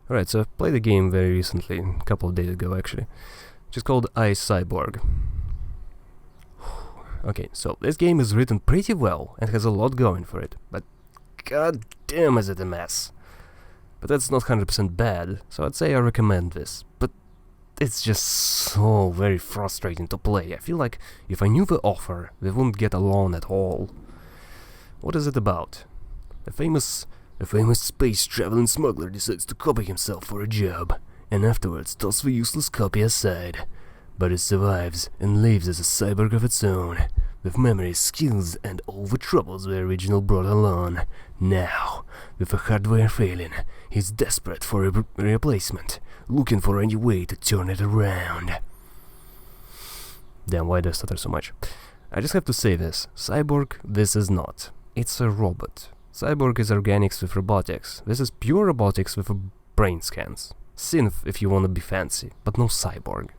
Alright, so I played a game very recently, a couple of days ago actually, which is called Cyborg. Okay, so this game is written pretty well and has a lot going for it, but god damn is it a mess. But that's not 100% bad, so I'd say I recommend this, but it's just so very frustrating to play. I feel like if I knew the author, we wouldn't get along at all. What is it about? A famous space-traveling smuggler decides to copy himself for a job, and afterwards toss the useless copy aside. But it survives and lives as a cyborg of its own, with memories, skills, and all the troubles the original brought along. Now, with the hardware failing, he's desperate for a replacement, looking for any way to turn it around. Damn, why do I stutter so much? I just have to say this. Cyborg, this is not. It's a robot. Cyborg is organics with robotics. This is pure robotics with brain scans. Synth if you want to be fancy, but no cyborg.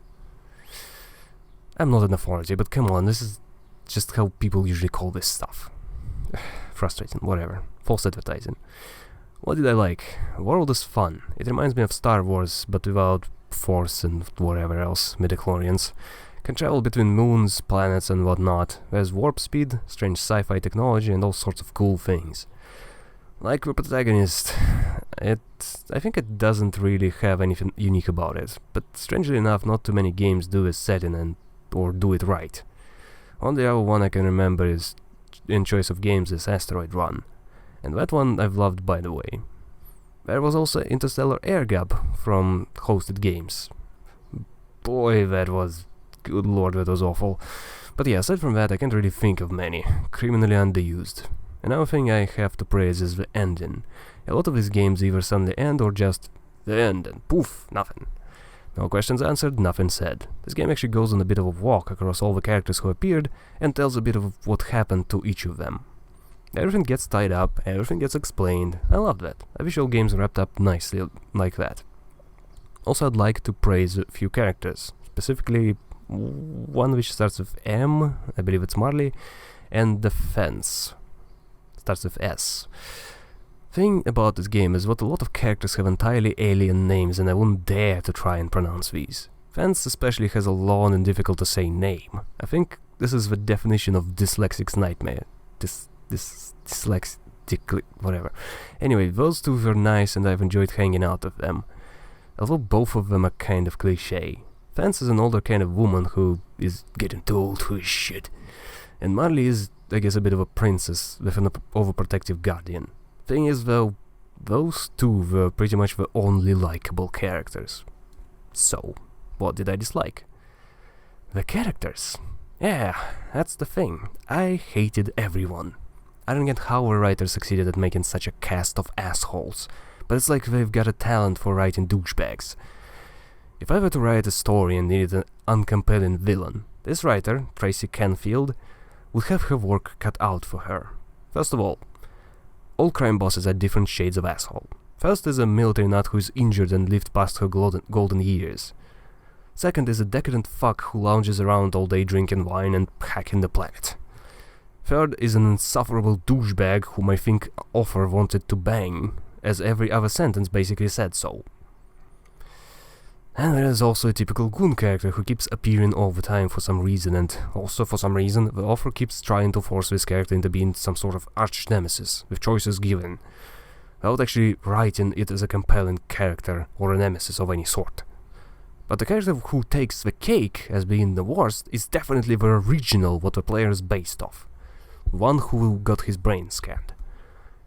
I'm not an authority, but come on, this is just how people usually call this stuff. Frustrating, whatever. False advertising. What did I like? The world is fun. It reminds me of Star Wars, but without Force and whatever else, midichlorians. Can travel between moons, planets and whatnot. There's warp speed, strange sci-fi technology and all sorts of cool things. Like the protagonist, I think it doesn't really have anything unique about it, but strangely enough not too many games do this setting or do it right. Only other one I can remember is, in choice of games, is Asteroid Run, and that one I've loved by the way. There was also Interstellar Air Gap from hosted games. Boy, that was... good lord, that was awful. But yeah, aside from that I can't really think of many. Criminally underused. Another thing I have to praise is the ending. A lot of these games either suddenly end or just the end and poof, nothing. No questions answered, nothing said. This game actually goes on a bit of a walk across all the characters who appeared and tells a bit of what happened to each of them. Everything gets tied up, everything gets explained. I love that. I wish all games wrapped up nicely like that. Also, I'd like to praise a few characters, specifically one which starts with M, I believe it's Marley, and the Fence. Starts with S. Thing about this game is what a lot of characters have entirely alien names and I wouldn't dare to try and pronounce these. Fence especially has a long and difficult to say name. I think this is the definition of dyslexic's nightmare. Dyslexic, whatever. Anyway, those two were nice and I've enjoyed hanging out with them. Although both of them are kind of cliché. Fence is an older kind of woman who is getting too old for his shit. And Marley is, I guess, a bit of a princess with an overprotective guardian. Thing is though, those two were pretty much the only likable characters. So, what did I dislike? The characters. Yeah, that's the thing. I hated everyone. I don't get how a writer succeeded at making such a cast of assholes, but it's like they've got a talent for writing douchebags. If I were to write a story and needed an uncompelling villain, this writer, Tracy Canfield, would have her work cut out for her. First of all crime bosses are different shades of asshole. First is a military nut who is injured and lived past her golden years. Second is a decadent fuck who lounges around all day drinking wine and hacking the planet. Third is an insufferable douchebag whom I think author wanted to bang, as every other sentence basically said so. And there is also a typical goon character who keeps appearing all the time for some reason, and also for some reason the author keeps trying to force this character into being some sort of arch-nemesis, with choices given, without actually writing it as a compelling character or a nemesis of any sort. But the character who takes the cake as being the worst is definitely the original what the player is based off. One who got his brain scanned.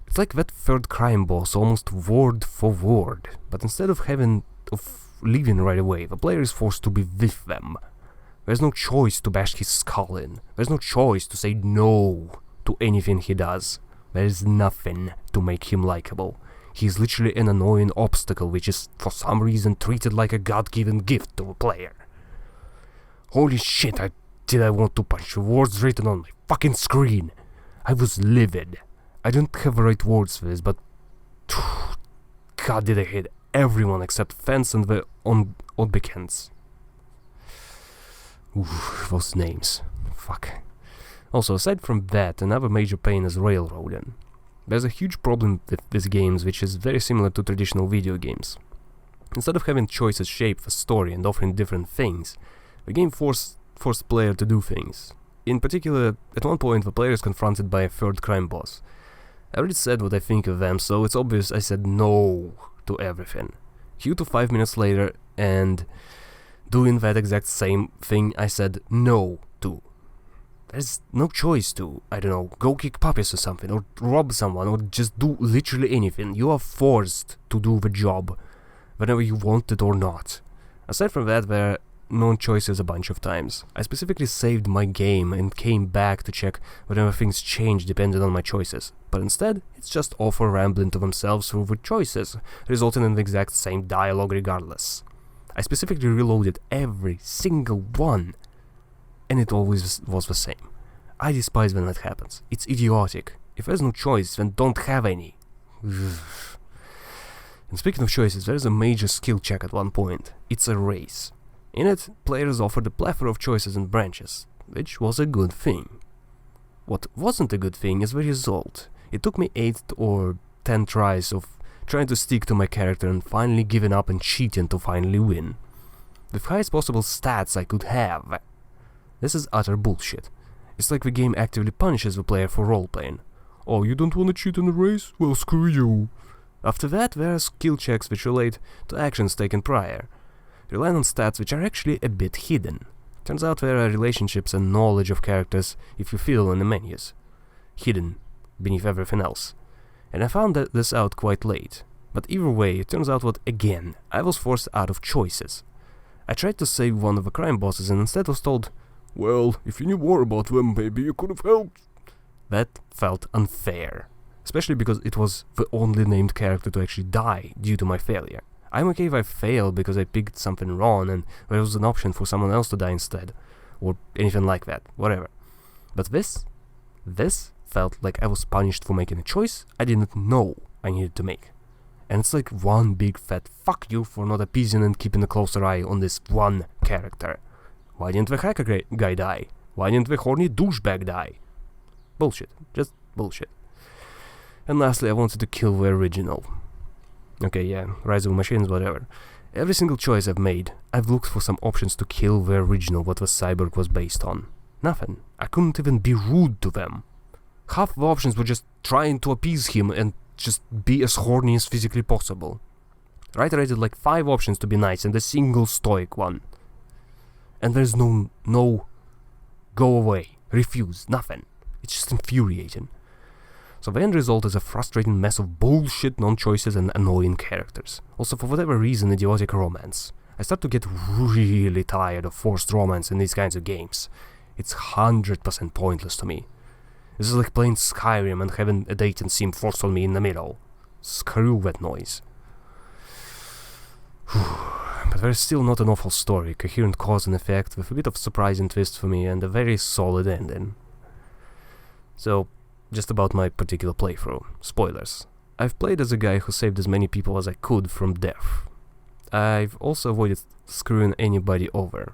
It's like that third crime boss almost word for word, but instead of leaving right away, the player is forced to be with them. There's no choice to bash his skull in. There's no choice to say no to anything he does. There's nothing to make him likable. He's literally an annoying obstacle which is for some reason treated like a god-given gift to a player. Holy shit, did I want to punch the words written on my fucking screen. I was livid. I don't have the right words for this, but god did I hate everyone except Fence and the Oddbekens. Oof, those names. Fuck. Also, aside from that, another major pain is railroading. There's a huge problem with these games which is very similar to traditional video games. Instead of having choices shape the story and offering different things, the game forced the player to do things. In particular, at one point the player is confronted by a third crime boss. I already said what I think of them, so it's obvious I said no to everything. Cue to 5 minutes later, and doing that exact same thing I said no to. There's no choice to, I don't know, go kick puppies or something, or rob someone, or just do literally anything. You are forced to do the job, whether you want it or not. Aside from that, there are non-choices a bunch of times. I specifically saved my game and came back to check whether things changed depending on my choices, but instead, it's just author rambling to themselves through the choices, resulting in the exact same dialogue regardless. I specifically reloaded every single one, and it always was the same. I despise when that happens. It's idiotic. If there's no choice, then don't have any. And speaking of choices, there's a major skill check at one point. It's a race. In it, players offered a plethora of choices and branches, which was a good thing. What wasn't a good thing is the result. It took me 8 or 10 tries of trying to stick to my character and finally giving up and cheating to finally win. With highest possible stats I could have. This is utter bullshit. It's like the game actively punishes the player for role-playing. Oh, you don't want to cheat in a race? Well, screw you. After that, there are skill checks which relate to actions taken prior, relying on stats which are actually a bit hidden. Turns out there are relationships and knowledge of characters if you fiddle in the menus. Hidden beneath everything else. And I found this out quite late. But either way, it turns out that, again, I was forced out of choices. I tried to save one of the crime bosses and instead was told, well, if you knew more about them, maybe you could have helped. That felt unfair. Especially because it was the only named character to actually die due to my failure. I'm okay if I fail because I picked something wrong and there was an option for someone else to die instead. Or anything like that, whatever. But this felt like I was punished for making a choice I didn't know I needed to make. And it's like one big fat fuck you for not appeasing and keeping a closer eye on this one character. Why didn't the hacker guy die? Why didn't the horny douchebag die? Bullshit. Just bullshit. And lastly, I wanted to kill the original. Okay, yeah, Rise of Machines, whatever. Every single choice I've made, I've looked for some options to kill the original what the Cyborg was based on. Nothing. I couldn't even be rude to them. Half the options were just trying to appease him and just be as horny as physically possible. I rated like 5 options to be nice and a single stoic one. And there's no go away, refuse, nothing. It's just infuriating. So the end result is a frustrating mess of bullshit non-choices and annoying characters. Also, for whatever reason, idiotic romance. I start to get really tired of forced romance in these kinds of games. It's 100% pointless to me. This is like playing Skyrim and having a dating sim forced on me in the middle. Screw that noise. But there's still not an awful story, coherent cause and effect, with a bit of surprising twist for me and a very solid ending. So, just about my particular playthrough. Spoilers. I've played as a guy who saved as many people as I could from death. I've also avoided screwing anybody over.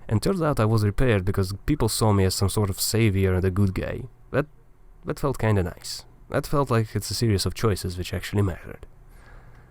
And turns out I was repaired because people saw me as some sort of savior and a good guy. That felt kinda nice. That felt like it's a series of choices which actually mattered.